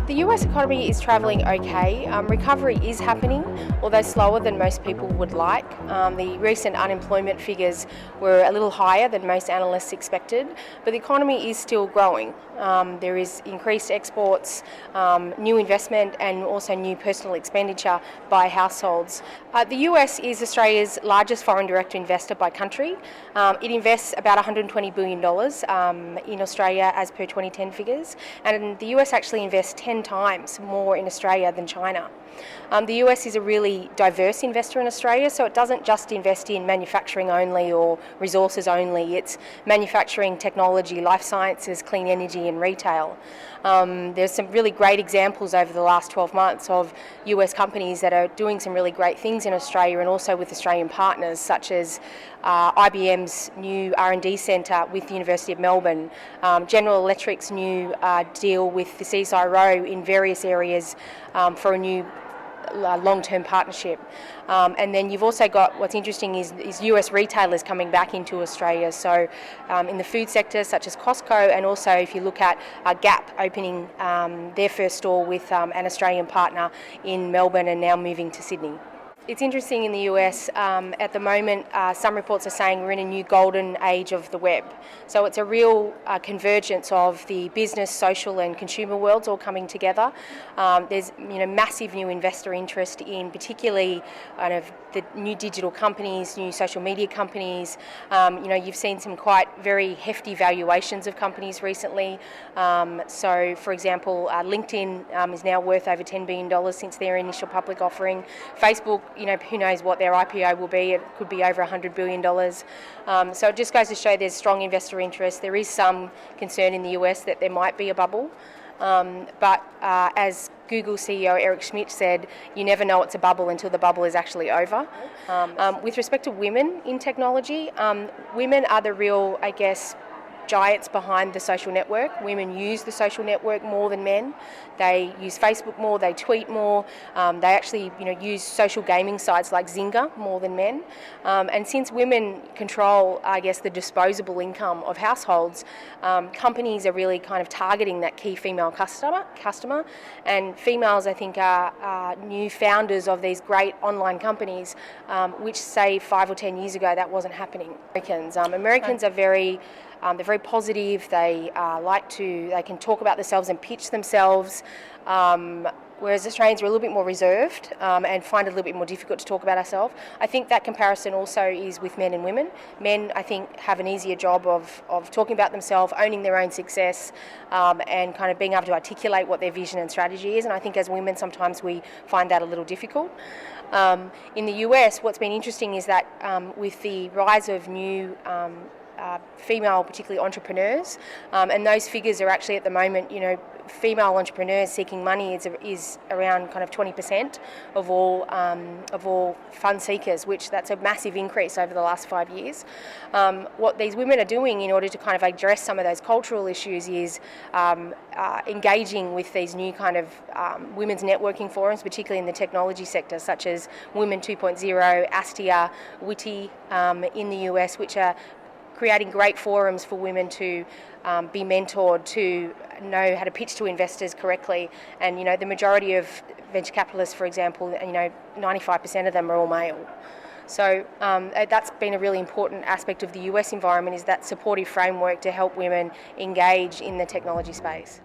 The US economy is travelling okay. Recovery is happening, although slower than most people would like. The recent unemployment figures were a little higher than most analysts expected, but the economy is still growing. There is increased exports, new investment, and also new personal expenditure by households. The US is Australia's largest foreign direct investor by country. It invests about $120 billion in Australia as per 2010 figures, and the US actually invests 10 times more in Australia than China. The US is a really diverse investor in Australia, so it doesn't just invest in manufacturing only or resources only. It's manufacturing, technology, life sciences, clean energy and retail. There's some really great examples over the last 12 months of US companies that are doing some really great things in Australia and also with Australian partners, such as IBM's new R&D centre with the University of Melbourne, General Electric's new deal with the CSIRO in various areas for a new long-term partnership. And then you've also got, what's interesting is US retailers coming back into Australia, so in the food sector such as Costco, and also if you look at Gap opening their first store with an Australian partner in Melbourne and now moving to Sydney. It's interesting in the US, at the moment, some reports are saying we're in a new golden age of the web. So it's a real convergence of the business, social and consumer worlds all coming together. There's massive new investor interest in particularly the new digital companies, new social media companies. You've seen some quite very hefty valuations of companies recently. So for example, LinkedIn is now worth over $10 billion since their initial public offering. Facebook, who knows what their IPO will be. It could be over $100 billion. So it just goes to show there's strong investor interest. There is some concern in the US that there might be a bubble. But as Google CEO Eric Schmidt said, you never know it's a bubble until the bubble is actually over. With respect to women in technology, women are the real, giants behind the social network. Women use the social network more than men. They use Facebook more, they tweet more, they actually use social gaming sites like Zynga more than men. And since women control, the disposable income of households, companies are really kind of targeting that key female customer. And females, I think, are new founders of these great online companies, which say 5 or 10 years ago that wasn't happening. Americans are they're very positive. They they can talk about themselves and pitch themselves, whereas Australians are a little bit more reserved and find it a little bit more difficult to talk about ourselves. I think that comparison also is with men and women. Men, I think, have an easier job of talking about themselves, owning their own success, and kind of being able to articulate what their vision and strategy is. And I think as women, sometimes we find that a little difficult. In the US, what's been interesting is that with the rise of new female, particularly entrepreneurs, and those figures are actually at the moment, female entrepreneurs seeking money is around kind of 20% of all fund seekers, which that's a massive increase over the last 5 years. What these women are doing in order to kind of address some of those cultural issues is engaging with these new kind of women's networking forums, particularly in the technology sector, such as Women 2.0, Astia, Witty in the US, which are creating great forums for women to be mentored, to know how to pitch to investors correctly. And the majority of venture capitalists, for example, 95% of them are all male. So that's been a really important aspect of the US environment, is that supportive framework to help women engage in the technology space.